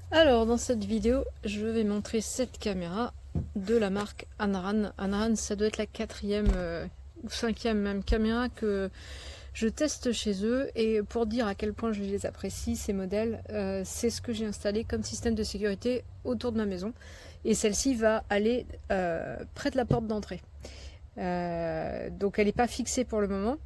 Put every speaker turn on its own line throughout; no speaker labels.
Alors dans cette vidéo, je vais montrer cette caméra de la marque Anran. Anran, ça doit être la 4e ou 5e même caméra que je teste chez eux. Et pour dire à quel point je les apprécie, ces modèles, c'est ce que j'ai installé comme système de sécurité autour de ma maison. Et celle-ci va aller près de la porte d'entrée. Donc elle n'est pas fixée pour le moment.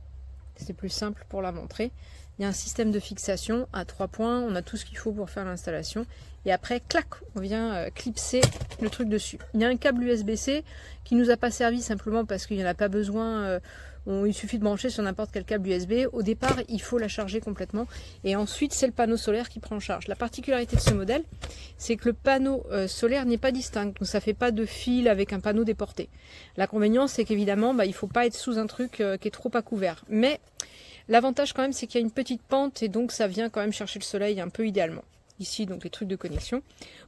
C'est plus simple pour la montrer. Il y a un système de fixation à 3 points, on a tout ce qu'il faut pour faire l'installation. Et après, clac, on vient clipser le truc dessus. Il y a un câble USB-C qui nous a pas servi simplement parce qu'il n'y en a pas besoin. Il suffit de brancher sur n'importe quel câble USB. Au départ, il faut la charger complètement. Et ensuite, c'est le panneau solaire qui prend en charge. La particularité de ce modèle, c'est que le panneau solaire n'est pas distinct. Donc ça ne fait pas de fil avec un panneau déporté. L'inconvénient, c'est qu'évidemment, il ne faut pas être sous un truc qui est trop à couvert. Mais l'avantage quand même, c'est qu'il y a une petite pente et donc ça vient quand même chercher le soleil un peu idéalement. Ici, donc les trucs de connexion.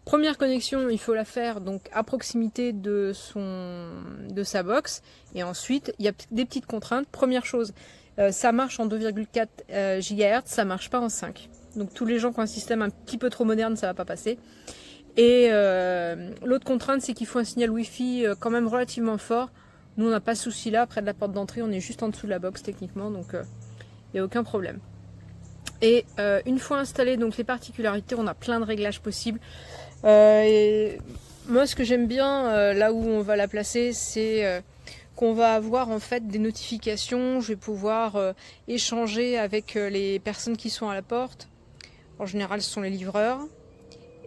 Première connexion, il faut la faire donc à proximité de sa box. Et ensuite, il y a des petites contraintes. Première chose, ça marche en 2,4 GHz, ça marche pas en 5. Donc tous les gens qui ont un système un petit peu trop moderne, ça va pas passer. Et l'autre contrainte, c'est qu'il faut un signal Wi-Fi quand même relativement fort. Nous, on n'a pas ce souci là, près de la porte d'entrée, on est juste en dessous de la box techniquement, donc il n'y a aucun problème. Et une fois installé donc les particularités, on a plein de réglages possibles. Et moi, ce que j'aime bien là où on va la placer, c'est qu'on va avoir en fait des notifications. Je vais pouvoir échanger avec les personnes qui sont à la porte. En général, ce sont les livreurs.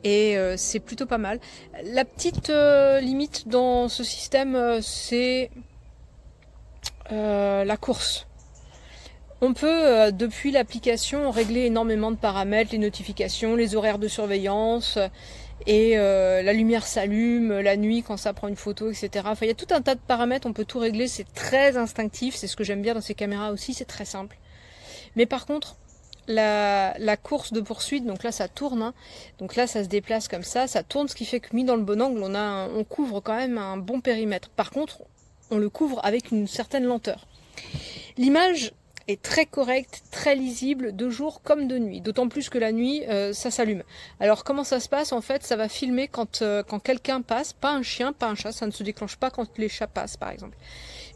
Et c'est plutôt pas mal. La petite limite dans ce système, c'est la course. On peut, depuis l'application, régler énormément de paramètres, les notifications, les horaires de surveillance, et la lumière s'allume, la nuit quand ça prend une photo, etc. Enfin, il y a tout un tas de paramètres, on peut tout régler, c'est très instinctif, c'est ce que j'aime bien dans ces caméras aussi, c'est très simple. Mais par contre, la course de poursuite, donc là ça tourne, hein. Donc là ça se déplace comme ça tourne, ce qui fait que mis dans le bon angle, on couvre quand même un bon périmètre. Par contre, on le couvre avec une certaine lenteur. L'image est très correcte, très lisible, de jour comme de nuit. D'autant plus que la nuit, ça s'allume. Alors comment ça se passe? En fait, ça va filmer quand quelqu'un passe, pas un chien, pas un chat, ça ne se déclenche pas quand les chats passent par exemple.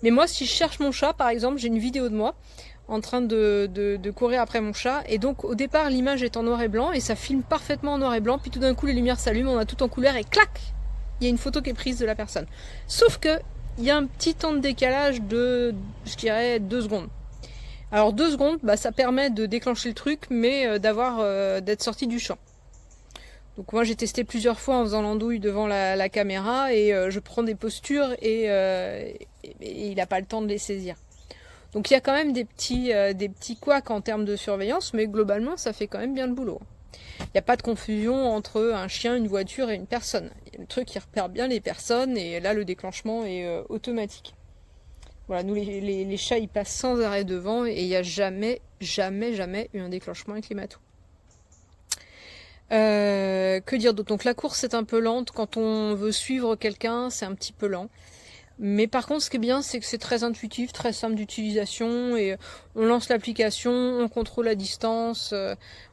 Mais moi, si je cherche mon chat, par exemple, j'ai une vidéo de moi en train de courir après mon chat. Et donc au départ, l'image est en noir et blanc et ça filme parfaitement en noir et blanc. Puis tout d'un coup, les lumières s'allument, on a tout en couleur et clac, il y a une photo qui est prise de la personne. Sauf que il y a un petit temps de décalage de, je dirais, 2 secondes. Alors 2 secondes, ça permet de déclencher le truc, mais d'être sorti du champ. Donc moi j'ai testé plusieurs fois en faisant l'andouille devant la caméra et je prends des postures et il n'a pas le temps de les saisir. Donc il y a quand même des petits couacs en termes de surveillance, mais globalement ça fait quand même bien le boulot. Il n'y a pas de confusion entre un chien, une voiture et une personne. Il y a le truc qui repère bien les personnes et là le déclenchement est automatique. Voilà, nous les chats ils passent sans arrêt devant et il n'y a jamais eu un déclenchement avec les matous. Que dire d'autre? Donc la course est un peu lente, quand on veut suivre quelqu'un c'est un petit peu lent. Mais par contre ce qui est bien c'est que c'est très intuitif, très simple d'utilisation et on lance l'application, on contrôle la distance,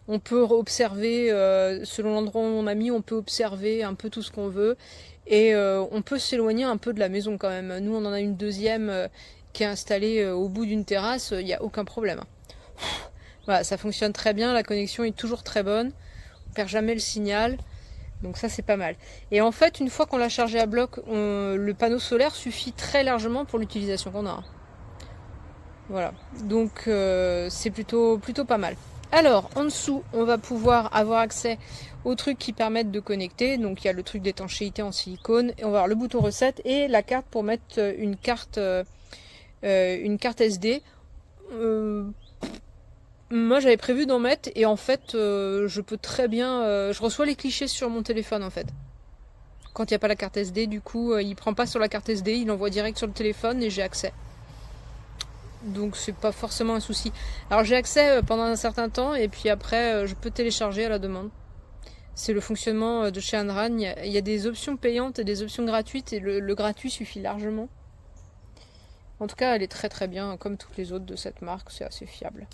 on peut observer, selon l'endroit où on a mis, on peut observer un peu tout ce qu'on veut. Et on peut s'éloigner un peu de la maison quand même. Nous on en a une deuxième qui est installée au bout d'une terrasse, il n'y a aucun problème. Voilà, ça fonctionne très bien, la connexion est toujours très bonne, on perd jamais le signal. Donc ça c'est pas mal. Et en fait une fois qu'on l'a chargé à bloc, le panneau solaire suffit très largement pour l'utilisation qu'on a. Voilà, donc c'est plutôt pas mal. Alors en dessous on va pouvoir avoir accès aux trucs qui permettent de connecter. Donc il y a le truc d'étanchéité en silicone, et on va avoir le bouton recette et la carte pour mettre une carte SD. Moi j'avais prévu d'en mettre et en fait je peux très bien, je reçois les clichés sur mon téléphone en fait. Quand il n'y a pas la carte SD, du coup il prend pas sur la carte SD, il envoie direct sur le téléphone et j'ai accès. Donc c'est pas forcément un souci. Alors j'ai accès pendant un certain temps et puis après je peux télécharger à la demande. C'est le fonctionnement de chez Anran. Il y a des options payantes et des options gratuites et le gratuit suffit largement. En tout cas elle est très très bien comme toutes les autres de cette marque, c'est assez fiable.